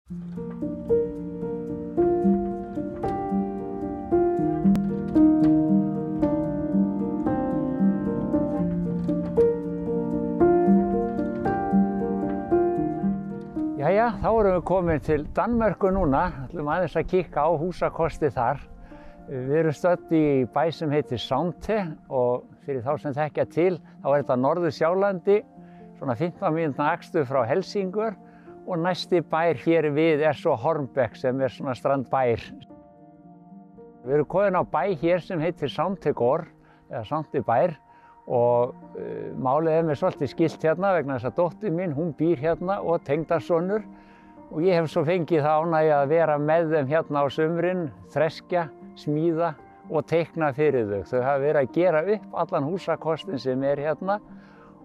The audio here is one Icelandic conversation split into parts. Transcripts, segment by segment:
Jæja, þá erum við komin til Danmörku núna. Ætlum aðeins að kíkja á húsakosti þar. Við erum stödd í bæ sem heitir Sánte og fyrir þá sem þekkja til, þá er þetta Norður-Sjálandi, svona 15 mínútna akstur frá Helsingör og næsti bær hér við er svo Hornbæk sem er svona strandbær. Við erum komin á bæ hér sem heitir Sántegård eða Sántibær og málið er mér svolítið skylt hérna vegna þess að dóttir mín, hún býr hérna og tengdasonur og ég hef svo fengið það ánægju að vera með þeim hérna á sumrin, þreskja, smíða og teikna fyrir þau. Þau hafa verið að gera upp allan húsakostin sem er hérna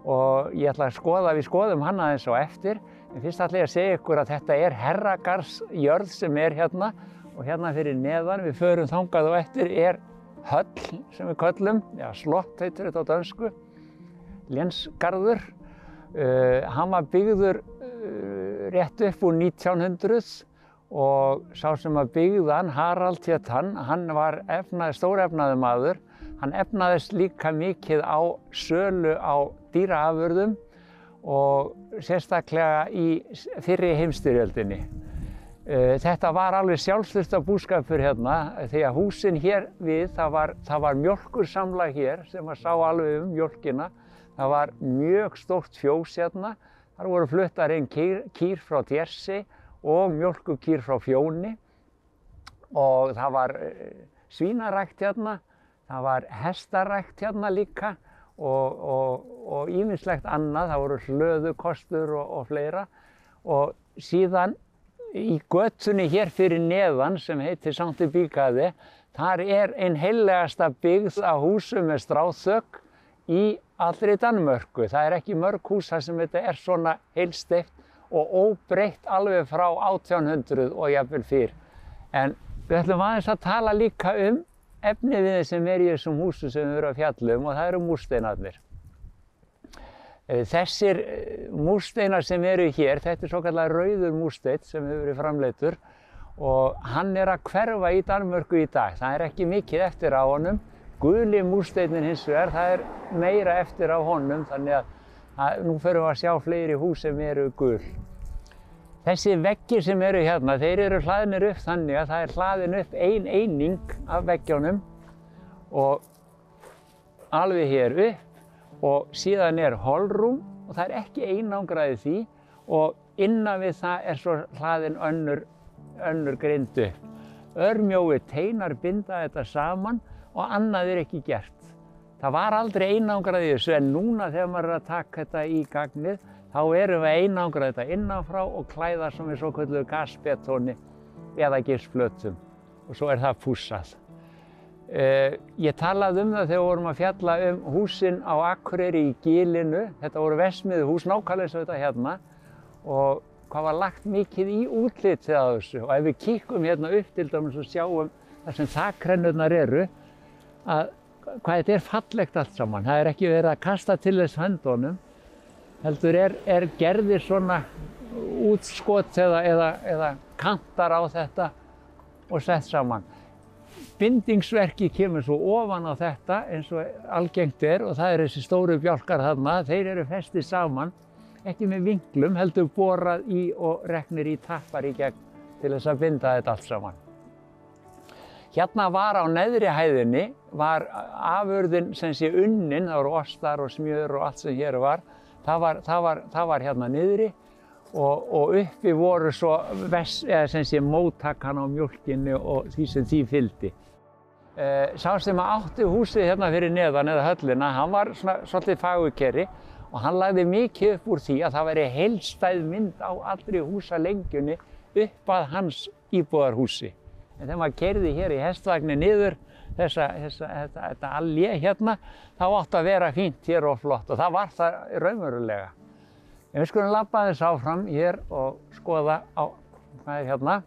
og ég ætla að skoða, við skoðum hann aðeins á eftir, en fyrst ætla ég að segja ykkur að þetta er herragarðsjörð sem er hérna og hérna fyrir neðan, við förum þangað og eftir er höll sem við köllum, já, slott heitir þetta á dönsku, Lensgarður. Hann var byggður rétt upp úr 1900 og sá sem að byggða hann, Harald hét hann var stórefnaður maður. Hann efnaðist líka mikið á sölu á dýraafurðum og sérstaklega í fyrri heimsstyrjöldinni. Þetta var alveg sjálfsþurftarbúskapur hérna því að húsin hér við, það var mjólkursamlag hér sem að sá alveg mjólkina. Það var mjög stórt fjós hérna. Þar voru fluttar inn kýr frá Djersi og mjólkurkýr frá Fjóni og það var svínarækt hérna, það var hestarækt hérna líka og ýmislegt annað. Það voru hlöðukostur og fleira og síðan í götunni hér fyrir neðan sem heitir Sankti Bíkaði, þar er ein heillegasta byggð á húsum með stráþök í allri Danmörku. Það er ekki mörg hús þar sem þetta er svona heilsteypt og óbreytt alveg frá 1800 og jafnvel fyrr. En við ætlum aðeins að tala líka efniviðið sem er í þessum húsum sem við erum að fjalla og það eru múrsteinarnir. Þessir múrsteinar sem eru hér, þetta er svokallaður rauður múrsteinn sem hefur verið framleiddur og hann er að hverfa í Danmörku í dag. Það er ekki mikið eftir á honum. Guli múrsteinin hins vegar, það er meira eftir á honum, þannig að nú förum við að sjá fleiri hús sem eru gul. Þessi veggir sem eru hérna, þeir eru hlaðnir upp þannig að það er hlaðin upp ein eining af veggjónum og alveg hér upp. Og síðan er holrúm og það er ekki einangrað í því og innan við það er svo hlaðin önnur grind upp. Örmjóir teinar binda þetta saman og annað er ekki gert. Það var aldrei einangrað í þessu en núna þegar maður er að taka þetta í gagnið þá erum við einangrað þetta innanfrá og klæða sem við svokölluðu gasbetóni eða gifsplötum og svo er það pússað. Ég talaði það þegar við vorum að fjalla húsin á Akureyri í Gilinu. Þetta voru verksmiðjuhús, nákvæmlega eins og þetta hérna og hvað var lagt mikið í útlitið á þessu og ef við kíkum hérna upp til dæmis og sjáum þar sem þakrennurnar eru að hvað þetta er fallegt allt saman. Það er ekki verið að kasta til þess höndunum heldur er gerðir svona útskot eða kantar á þetta og sett saman. Bindingsverki kemur svo ofan á þetta eins og algengt er og það þessi stóru bjálkar þarna, þeir eru festir saman, ekki með vinklum, heldur borað í og reknir í tappar í gegn til þess að binda þetta allt saman. Hérna var á neðri hæðinni, var afurðin sem sé unnin, það voru ostar og smjör og allt sem hér var, það var hérna niðri og uppi voru svo sem sé móttakan á mjólkinni og því sem því fylgdi. Sá sem átti húsið hérna fyrir neðan eða höllina, hann var svolítið fagurkeri og hann lagði mikið upp úr því að það væri heildstæð mynd á allri húsalengjunni upp að hans íbúðarhúsi. En þegar maður keyrði hér í hestvagni niður þetta allé hérna, þá átti að vera fínt hér og flott og það var það raunverulega. En við skulum labba aðeins áfram hér og skoða hvað er hérna.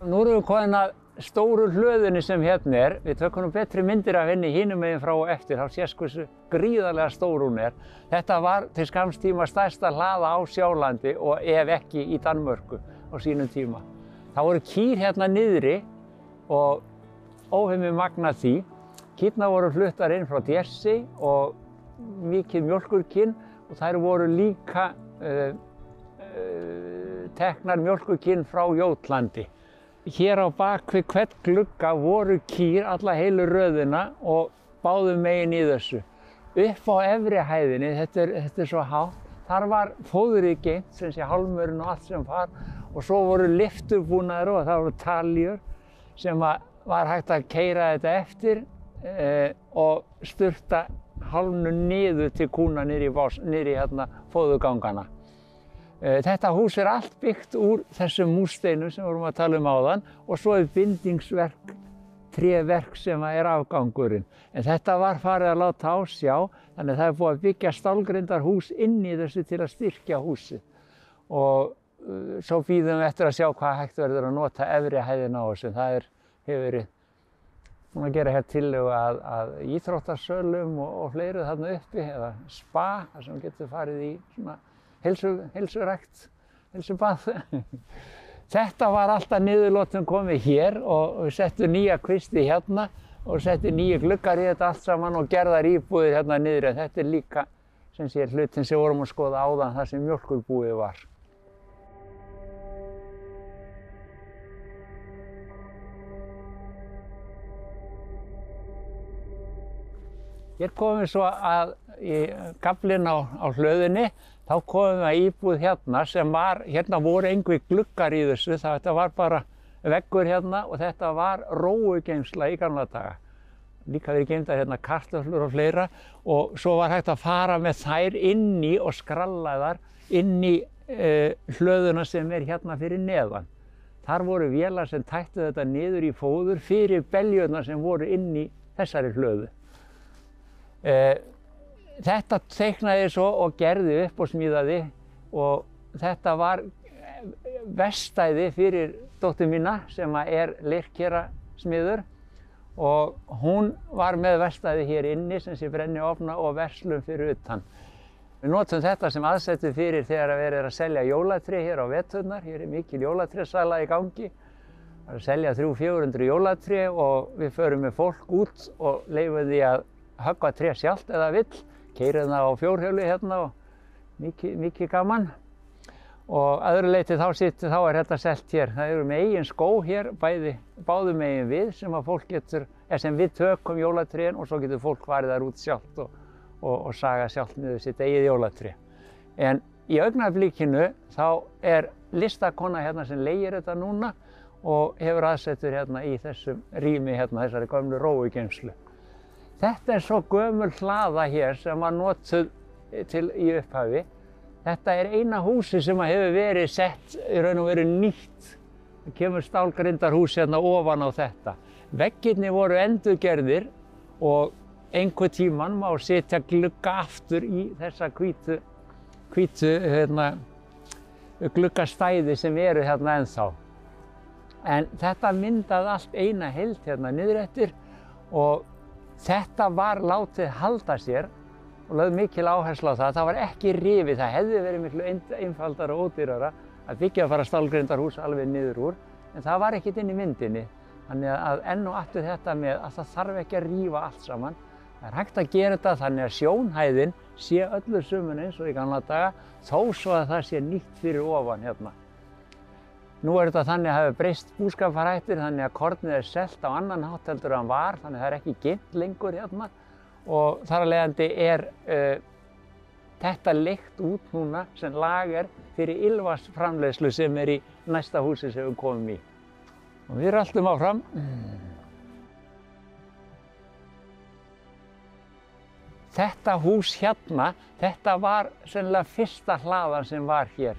Nú erum við komin að stóru hlöðunni sem hérna er. Við tökum nú betri myndir af henni hinum megin frá og eftir, þá sést hversu gríðarlega stór hún er. Þetta var til skamms tíma stærsta hlaða á Sjálandi og ef ekki í Danmörku. á sínum tíma. Það voru kýr hérna niðri og óhemju magnað því. Kýrnar voru fluttar inn frá Djessi og mikið mjólkurkyn og þær voru líka teknar mjólkurkyn frá Jótlandi. Hér á bak við hvern glugga voru kýr alla heilu röðina og báðum megin í þessu. Upp á efri hæðinni, þetta er svo hátt, þar var fóðrið geymt, sem sé hálmurinn og allt sem far, og svo voru lyftubúnaðir og það voru taljur sem var hægt að keyra þetta eftir og sturta hálmnu niður til kúna niður í hérna fóðurgangana. Þetta hús er allt byggt úr þessum múrsteinum sem við vorum að tala um áðan og svo er bindingsverk, tréverk sem er afgangurinn. En þetta var farið að láta á sjá, þannig að það er búið að byggja stálgrindarhús inn í þessu til að styrkja húsið. Og svo bíðum við eftir að sjá hvað hægt verður að nota efri hæðina á þessu. Það hefur verið búin að gera hér tillögu að íþróttasölum og fleiru þarna uppi, eða spa, þar sem getur farið í svona heilsurækt, heilsubað. Þetta var alltaf niðurlotum komið hér og við settum nýja kvisti hérna og settum nýja gluggar í þetta allt saman og gerðar íbúðir hérna niður. En þetta er líka sem sé hlutin sem vorum að skoða áðan þar sem mjólkurbúið var. Hér komum við svo í gaflinn á hlöðunni. Þá komum við að íbúð hérna sem var, hérna voru engir gluggar í þessu, þetta var bara veggur hérna og þetta var róugeymsla í gamla daga. Líka verið geymdar hérna kartöflur og fleira og svo var hægt að fara með þær inn í og skralla þar inn í hlöðuna sem er hérna fyrir neðan. Þar voru vélar sem tættu þetta niður í fóður fyrir beljurnar sem voru inn í þessari hlöðu. Þetta teiknaði svo og gerði upp og smíðaði og þetta var verkstæði fyrir dóttur mína sem er leirkerasmiður og hún var með verkstæði hér inni sem sé brenniofna og verslun fyrir utan. Við notum þetta sem aðsetur fyrir þegar verið er að selja jólatré hér á veturnar. Hér er mikil jólatrésala í gangi. Það er að selja 300–400 jólatré og við förum með fólk út og leyfum því að höggva tré sjálft eða vill. Keyrum það á fjórhjóli hérna og mikið gaman. Og að öðru leyti þá er þetta selt hér. Það eru með eigin skó hér, báðum megin við sem að fólk getur, sem við tökum jólatrén og svo getur fólk farið þar út sjálft og saga sjálft niður sitt eigið jólatré. En í augnablikinu þá er listakona hérna sem leigir þetta núna og hefur aðsetur hérna í þessum rými hérna, þessari gömlu róugeymslu. Þetta er svo gömul hlaða hér sem var notuð í upphafi. Þetta er eina húsi sem hefur verið sett í raun og veru nýtt. Það kemur stálgrindarhús hérna ofan á þetta. Veggirnir voru endurgerðir og einhver tíman má setja glugga aftur í þessa hvítu gluggastæði sem eru hérna ennþá. En þetta myndaði allt eina heild hérna niður eftir og þetta var látið halda sér og lögð mikil áherslu á það. Það var ekki rifið, það hefði verið miklu einfaldara og ódýrara að byggja bara stálgrindarhús alveg niður úr, en það var ekkert inn í myndinni. Þannig að enn og aftur þetta með að það þarf ekki að rífa allt saman. Það er hægt að gera þetta þannig að sjónhæðin sé öllu sumun eins og í gamla daga, þó svo að það sé nýtt fyrir ofan hérna. Nú er þetta þannig að það hefur breyst búskaparhættir, þannig að kornið er selt á annan hátt heldur en hann var, þannig að það er ekki geymt lengur hérna og þar af leiðandi er þetta leigt út núna sem lager fyrir ylvatnsframleiðslu sem er í næsta húsi sem við komum í. Og við röltum áfram. Þetta hús hérna, þetta var sennilega fyrsta hlaðan sem var hér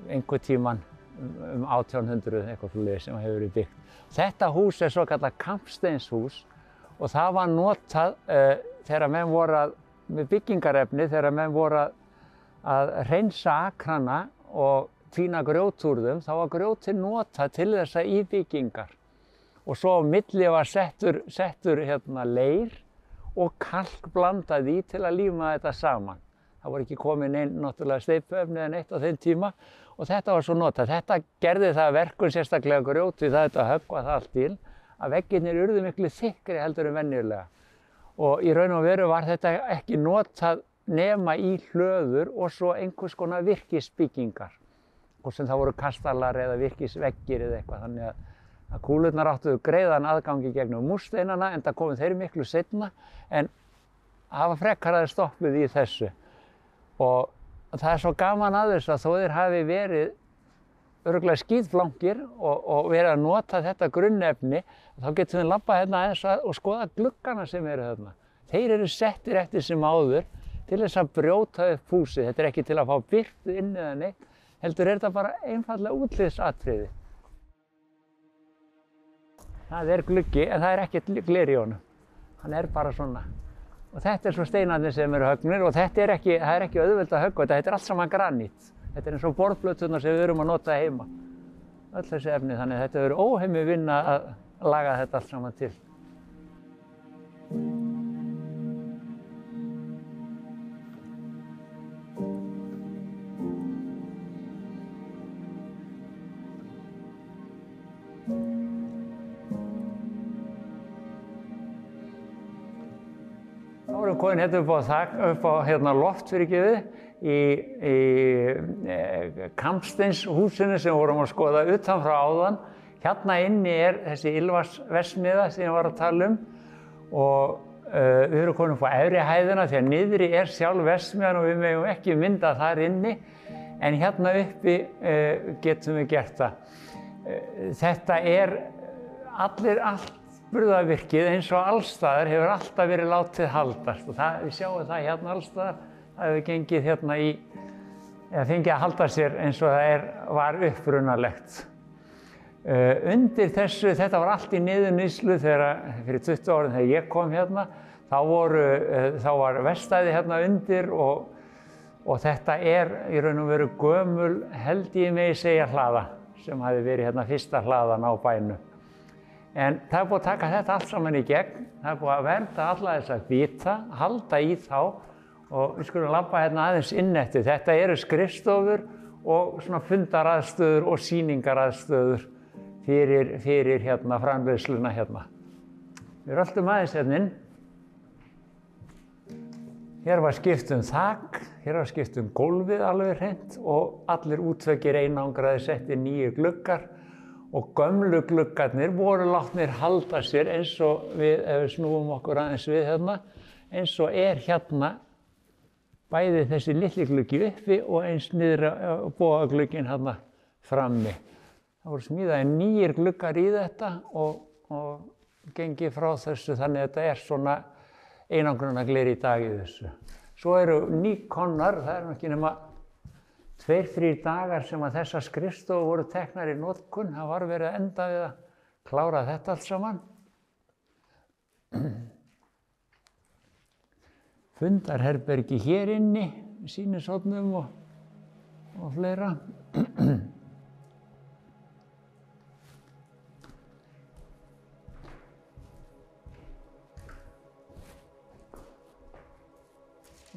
einhver tíman 1800 eitthvað svoleiðis sem hefur verið byggt. Þetta hús er svokallað kampsteinshús og það var notað þegar menn voru með byggingarefni, þegar menn voru að hreinsa akrana og tína grjót úr þeim, þá var grjótið notað til þessa í byggingar. Og svo á milli var settur hérna leir og kalk blandað í til að líma þetta saman. Það voru ekki komin inn náttúrulega steypuefni eða neitt á þeim tíma og þetta var svo notað. Þetta gerði það að verkun sérstaklega grjóti það þetta höggva það allt til að veggirnir urðu miklu þykkri heldur en venjulega. Og í raun og veru var þetta ekki notað nema í hlöður og svo einhvers konar virkisbyggingar. Og sem það voru kastalar eða virkisveggir eða eitthvað. Þannig að kúlurnar áttu greiðan aðgangi gegnum múrsteinana en það komu þeir miklu seinna en hafa frekar að stoppuð í þessu. Og það er svo gaman að þessu að þó þeir hafi verið örugglega skíðflangir og verið að nota þetta grunnefni, þá getum við labbað hérna aðeins og skoða gluggana sem eru þarna. Þeir eru settir eftir sem áður til þess að brjóta upp húsið. Þetta er ekki til að fá birtu inn eða neitt, heldur er þetta bara einfaldlega útlitsatriði. Það er gluggi en það er ekkert gler í honum. Hann er bara svona. Og þetta er svo steinarnir sem eru höggnir og það er ekki auðvelt að höggva þetta er allt saman granít. Þetta er eins og borðplöturnar sem við erum að nota heima. Öll þessi efni, þannig að þetta verður óheimil vinna að laga þetta allt saman til. Þá erum við komin hérna upp á loft í Kampsteinshúsinu sem við vorum að skoða utan frá áðan. Hérna inni er þessi ylvatnsverksmiðja sem ég var að tala og við erum komin upp á efri hæðina því að niðri er sjálf verksmiðjan og við megum ekki mynda þar inni en hérna uppi getum við gert það. Þetta er allt burðarvirkið eins og allsstaðar hefur alltaf verið látið haldast og við sjáum það hérna allsstaðar. Það hefur gengið hérna eða fengið að halda sér eins og það var upprunalegt. Undir þessu, þetta var allt í niðurníðslu fyrir 20 árum þegar ég kom hérna, þá var verkstæði hérna undir og þetta er í raun og veru gömul, held ég megi segja hlaða, sem hafi verið hérna fyrsta hlaðan á bænum. En það er búið að taka þetta allt saman í gegn, það er búið að vernda alla þessa bita, halda í þá og við skulum labba hérna aðeins inn eftir. Þetta eru skrifstofur og svona fundaraðstöður og sýningaraðstöður fyrir hérna framleiðsluna hérna. Við röltum aðeins hérna inn. Hér var skipt þak, hér var skipt gólfið alveg hreint og allir útveggir einangraði setti nýju gluggar og gömlu gluggarnir voru látnir halda sér eins og ef við snúum okkur aðeins við hérna, eins og er hérna bæði þessi litli gluggi uppi og eins niðri bogaglugginn hérna frammi. Það voru smíðaðir nýir gluggar í þetta og gengið frá þessu þannig að þetta er svona einangrunargler í dag í þessu. Svo eru nýkomnar, það eru ekki nema 2-3 dagar sem að þessar skrifstofur voru teknar í notkun. Það var verið að enda við að klára þetta allt saman. Fundarherbergi hér inni, sýnishornum og fleira.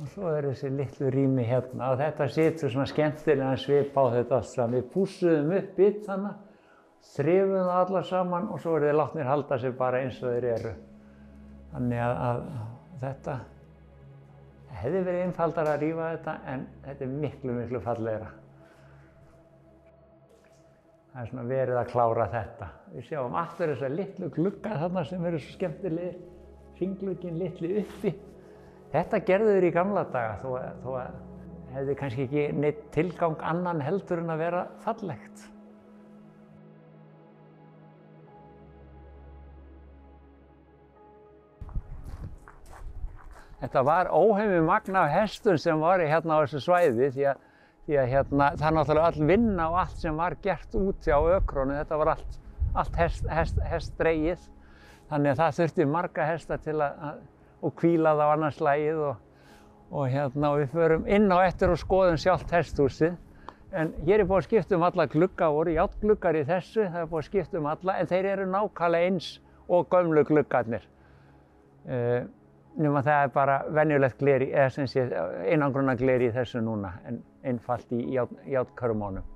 Og svo er þessi litlu rými hérna og þetta situr svona skemmtilegan svip á þetta allt saman. Við pússuðum upp bitana, þrifum það alla saman og svo eru þeir látnir halda sig bara eins og þeir eru. Þannig að þetta hefði verið einfaldara að rífa þetta en þetta er miklu, miklu fallegra. Það er svona verið að klára þetta. Við sjáum aftur þessa litlu glugga þarna sem eru svo skemmtilegir. Hringlugginn litli uppi. Þetta gerðu þeir í gamla daga þó að hefði kannski ekki neitt tilgang annan heldur en að vera fallegt. Þetta var óheimil magn af hestum sem var hérna á þessu svæði því að hérna, það er náttúrulega all vinna og allt sem var gert úti á ökrónu. Þetta var allt hestdregið. Þannig að það þurfti marga hesta til og hvíla það á annars slagið og við förum inn á eftir og skoðum sjálft hesthúsið. En hér er búið að skipta alla glugga, voru járngluggar í þessu, það er búið að skipta alla, en þeir eru nákvæmlega eins og gömlu gluggarnir. nema það bara venjulegt gler, eða sem sé einangrunargler í þessu núna, en einfalt í járnkörmónum.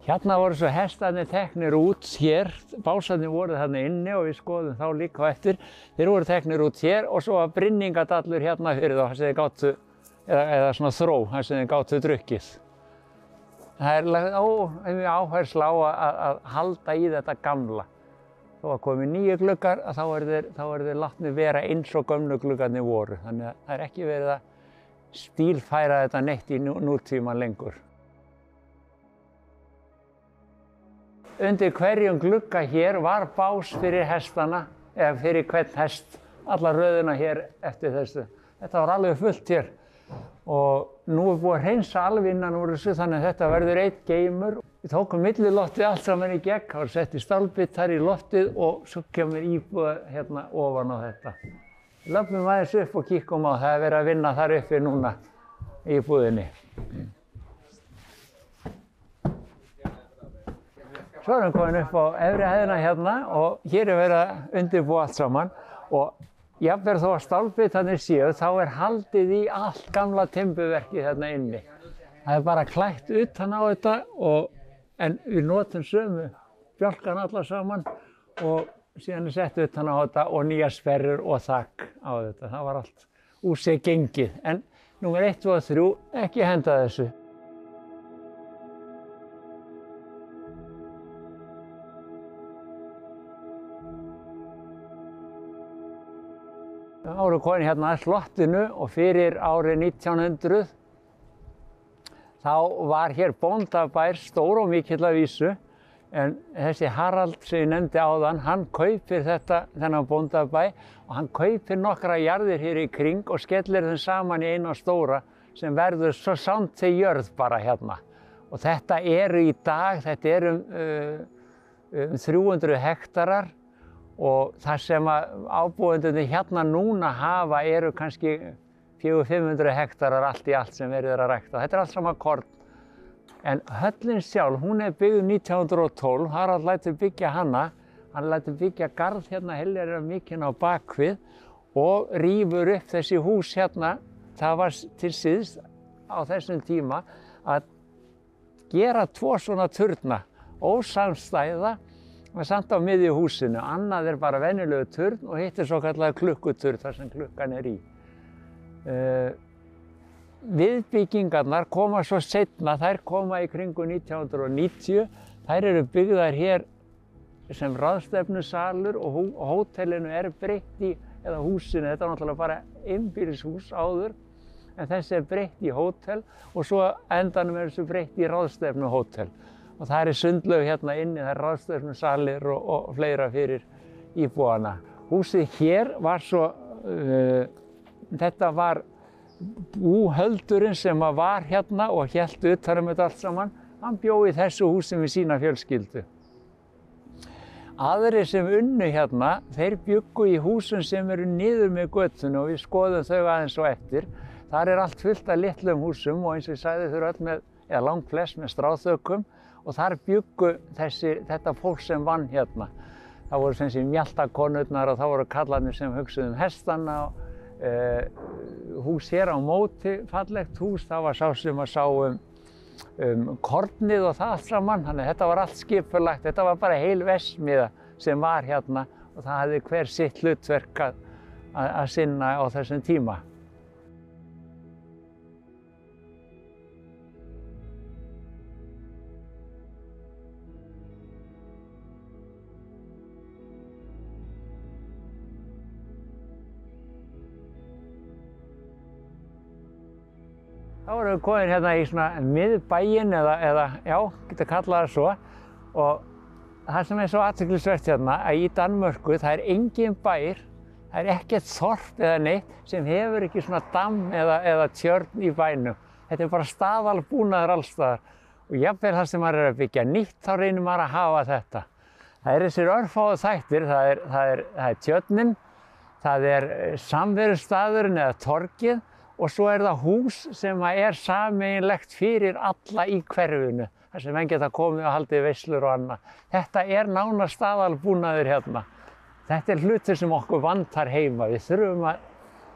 Hérna voru svo hestarnir teknir út hér, básarnir voru þarna inni og við skoðum þá líka á eftir. Þeir voru teknir út hér og svo var brynningadallur hérna fyrir þá, sem þeir gátu, eða svona þró, sem þeir gátu drukkið. Það lagt áhersla á að halda í þetta gamla. Þó að komi nýju gluggar, þá eru þeir látnir vera eins og gömlu gluggarnir voru. Þannig að það er ekki verið að stílfæra þetta neitt í nútíman lengur. Undir hverjum glugga hér var bás fyrir hestana, eða fyrir hvern hest, alla röðina hér eftir þessu. Þetta var alveg fullt hér. Og nú er búið að hreinsa alveg innan úr þessu, þannig að þetta verður einn geymur. Við tókum milliloftið allt saman í gegn, það var sett í stálbittar í loftið og svo kemur íbúð hérna ofan á þetta. Við löpum aðeins upp og kíkum á, það er verið að vinna þar uppi núna í íbúðinni. Svo erum við komin upp á efri hæðina hérna og hér er verið að undirbúa allt saman og jafnvel þó að stálbittarnir séu, þá er haldið í allt gamla timburverkið hérna inni. Það er bara klætt utan á þetta en við notum sömu bjálkan alla saman og síðan er sett utan á þetta og nýjar sperrur og þak á þetta. Það var allt úr sig gengið. En númer 1 og 3, ekki henda þessu. Þá erum við komin hérna að slottinu og fyrir árið 1900 þá var hér bóndabær stór og mikill að vísu en þessi Harald sem ég nefndi áðan, hann kaupir þennan bóndabæ og hann kaupir nokkra jarðir hér í kring og skellir þeim saman í eina stóra sem verður svo samt til jörð bara hérna. Og þetta eru í dag, þetta eru 300 hektarar og það sem ábúendurnir hérna núna hafa eru kannski 400-500 hektarar allt í allt sem verið að rækta. Þetta er allt saman korn. En höllin sjálf, hún er byggð 1912, Harald lætur byggja hana. Hann lætur byggja garð hérna heljar mikinn á bakvið og rífur upp þessi hús hérna. Það var til síðst á þessum tíma að gera 2 svona turna, ósamstæða, og samt á miðju húsinu. Annað er bara venjulegu turn og hitt er svo kallað klukkuturn, þar sem klukkan er í. Viðbyggingarnar koma svo seinna, þær koma í kringum 1990. Þær eru byggðar hér sem ráðstefnusalur og hótelinu er breytt í, eða húsinu, þetta var náttúrulega bara einbýlishús áður, en þessi er breytt í hótel og svo endanum er þessu breytt í ráðstefnuhótel. Og það er sundlaug hérna inni, það er ráðstefnusalir og fleira fyrir íbúana. Húsið hér var svo, þetta var búhöldurinn sem var hérna og hélt utan þetta allt saman. Hann bjó í þessu húsi með sína fjölskyldu. Aðrir sem unnu hérna, þeir bjuggu í húsum sem eru niður með götunni og við skoðum þau aðeins og eftir. Þar er allt fullt af litlum húsum og eins og ég sagði þau eru öll með, eða langflest með stráþökum. Og þar bjuggu þetta fólk sem vann hérna. Það voru sem sé mjaltakonurnar og það voru kallarnir sem hugsuðu hestana. Hús hér á móti, fallegt hús, það var sá sem að sá kornið og það allt saman. Þannig að þetta var allt skipulagt, þetta var bara heil verksmiðja sem var hérna og það hafði hver sitt hlutverk að sinna á þessum tíma. Þá erum við komin hérna í svona miðbæinn eða já, getur kallað það svo. Og það sem er svo athyglisvert hérna, að í Danmörku það er engin bær, það er ekkert þorp eða neitt sem hefur ekki svona damm eða tjörn í bænum. Þetta er bara staðalbúnaður alls staðar. Og jafnvel það sem maður er að byggja nýtt, þá reynir maður að hafa þetta. Það er þessir örfáu þættir, það er tjörnin, það er samverustaðurinn eða torgið, og svo er það hús sem er sameiginlegt fyrir alla í hverfinu, þar sem menn geta komið og haldið veislur og annað. Þetta er nánast staðalbúnaður hérna. Þetta er hlutur sem okkur vantar heima. Við þurfum að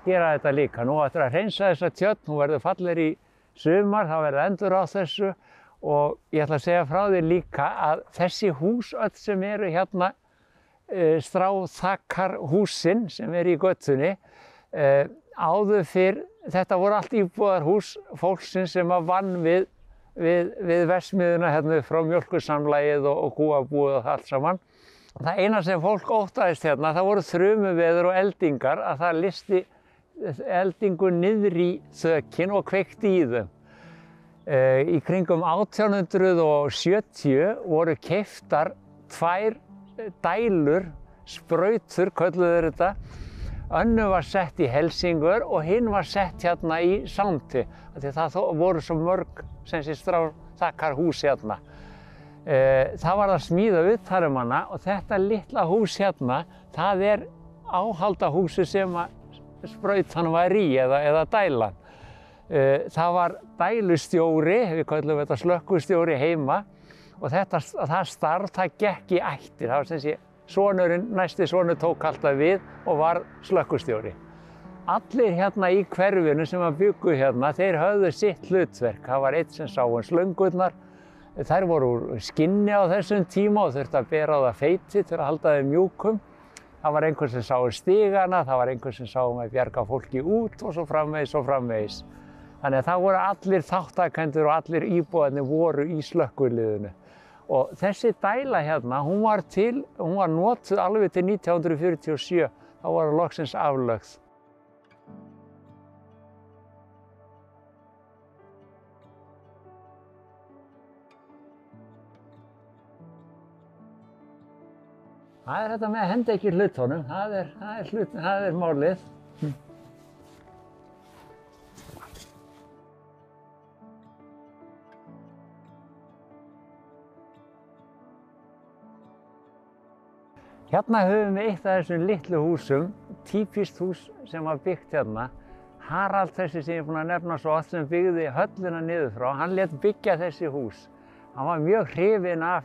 gera þetta líka. Nú ættum að hreinsa þessa tjörn, hún verður fallegri í sumar, þá verður endur á þessu og ég ætla að segja frá því líka að þessi hús öll sem eru hérna, stráþakkarhúsin sem eru í götunni, áður fyrr, þetta voru allt íbúðarhús fólksins sem að vann við verksmiðjuna hérna upp frá mjólkursamlagið og kúabúið og allt saman. Það eina sem fólk óttaðist hérna, það voru þrumuveður og eldingar, að það lysti eldingu niður í þökin og kveikti í þau. Í kringum 1870 voru keyptar 2 dælur, sprautur kölluðu þetta. Önnur var sett í Helsingör og hinn var sett hérna í Sámti. Það voru svo mörg stráþakkarhús hérna. Það var að smíða utanum og þetta litla hús hérna, það er áhaldahúsið sem að sprautan var í eða dælan. Það var dælustjóri, við köllum þetta slökkvistjóri heima og það starf, það gekk í ættir. Það var sonurinn, næsti sonur tók alltaf við og var slökkvistjóri. Allir hérna í hverfinu sem að bjuggu hérna, þeir höfðu sitt hlutverk. Það var einn sem sá slöngurnar. Þær voru úr skinni á þessum tíma og þurfti að bera á það feiti til að halda þeim mjúkum. Það var einhver sem sá stigana, það var einhver sem sá að bjarga fólki út og svo framvegis og framvegis. Þannig að það voru allir þáttakendur og allir íbúarnir voru í slökkviliðinu. Og þessi dæla hérna, hún var notuð alveg til 1947, þá var loksins aflögð. Það er þetta með að henda ekki hlutunum, það er málið. Hérna höfum við eitt af þessum litlu húsum, típist hús sem var byggt hérna. Harald þessi sem ég er búinn að nefna svo oft sem byggði höllina niður frá, hann lét byggja þessi hús. Hann var mjög hrifinn af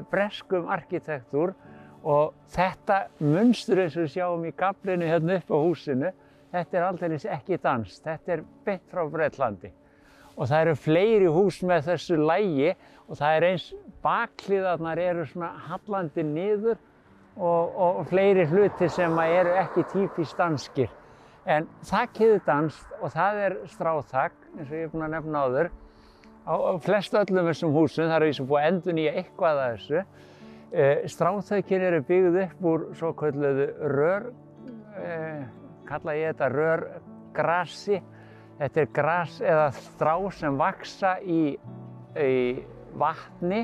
breskum arkitektúr og þetta munstur eins og við sjáum í gaflinu hérna upp á húsinu, þetta er aldeilis ekki danskt, þetta er beint frá Bretlandi. Og það eru fleiri hús með þessu lagi og það er eins bakhliðarnar eru svona hallandi niður og fleiri hluti sem eru ekki típist danskir. En þakið er danskt og það er stráþak, eins og ég er búinn að nefna áður. Á flest öllum þessum húsum, það eru búið að endurnýja eitthvað af þessu. Stráþökin eru byggð upp úr svokölluðu kalla ég þetta rörgrasi. Þetta er gras eða strá sem vaxa í vatni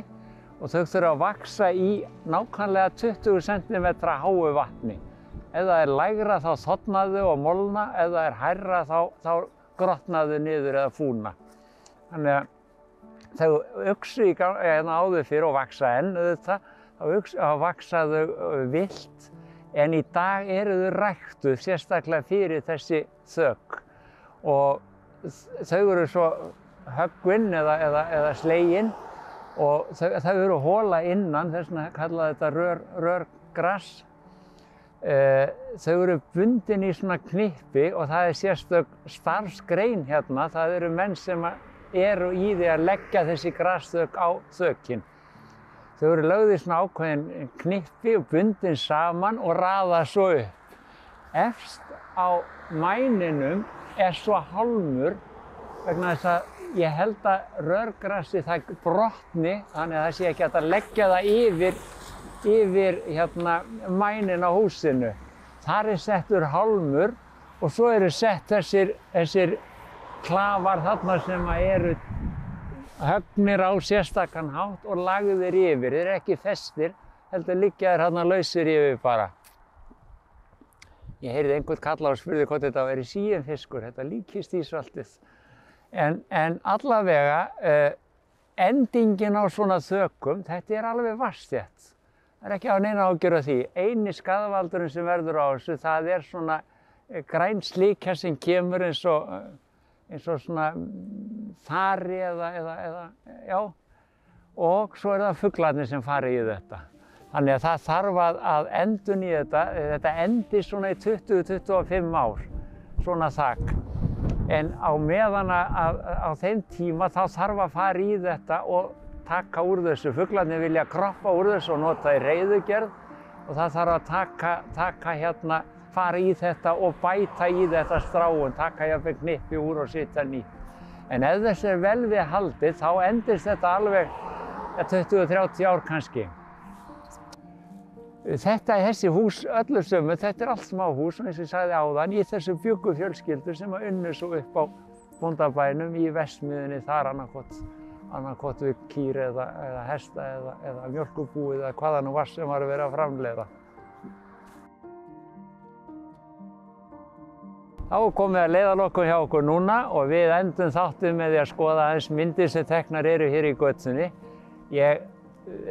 og þau þurfa að vaxa í nákvæmlega 20 cm háu vatni. Ef það er lægra þá þorna þau og molna, ef það er hærra þá grotna þau niður eða fúna. Þannig að þau uxu áður fyrr og vaxa enn auðvitað, þá vaxa þau villt, en í dag eru þau ræktuð sérstaklega fyrir þessi þök. Og þau eru svo höggvin eða slegin og þau eru hola innan, þess vegna kalla þetta rörgras. Þau eru bundin í svona knippi og það er sérstök starfsgrein hérna. Það eru menn sem eru í því að leggja þessi grasþök á þökin. Þau eru lögð í svona ákveðin knippi og bundin saman og raða svo upp. Efst á mæninum er svo hálmur vegna þess að ég held að rörgrasið það brotni þannig að það sé ekki hægt að leggja það yfir mænin á húsinu. Þar er settur hálmur og svo eru sett þessir klafar þarna sem eru höggnir á sérstakan hátt og lagðir yfir. Þeir eru ekki festir, heldur liggja þeir þarna lausir yfir bara. Ég heyrði einhvern kalla og spurði hvort þetta væri síumfiskur, þetta líkist ísvaltið. En allavega, endingin á svona þökum, þetta er alveg vatnsþétt. Það er ekki á neina ágjör af því. Eini skaðvaldurinn sem verður á þessu, það er svona græn slíkja sem kemur eins og svona þari já. Og svo er það fuglarnir sem fara í þetta. Þannig að það þarf að endurnýja þetta endist svona í 20-25 ár, svona þak. En á meðan á þeim tíma þá þarf að fara í þetta og taka úr þessu. Fuglarnir vilja kroppa úr þessu og nota í reiðugerð og það þarf að taka hérna, fara í þetta og bæta í þetta stráin, taka jafnvel knippi úr og setja nýtt. En ef þessu vel við haldið þá endist þetta alveg 20-30 ár kannski. Þessi hús öllu sömu, þetta allt smá hús og eins og ég sagði áðan, í þessu bjuggu fjölskyldur sem unnu svo upp á bóndabænum í verksmiðjunni þar annaðhvort við kýr eða hesta eða mjólkurbúið eða hvað það nú var sem var verið að framleiða. Þá er komið að leiðarlokum hjá okkur núna og við endum þáttinn með því að skoða aðeins myndir sem teknar eru hér í götunni. Ég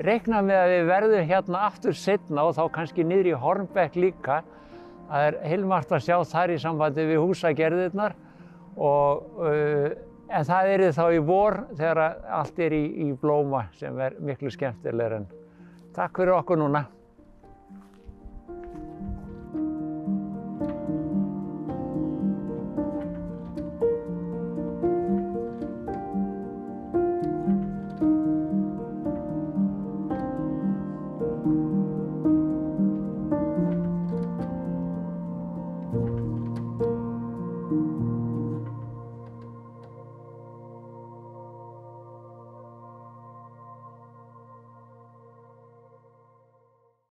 reikna með að við verðum hérna aftur seinna og þá kannski niður í Hornbekk líka. Það heilmargt að sjá þar í sambandi við húsagerðirnar en það þá í vor þegar allt í blóma sem miklu skemmtilegra en. Takk fyrir okkur núna.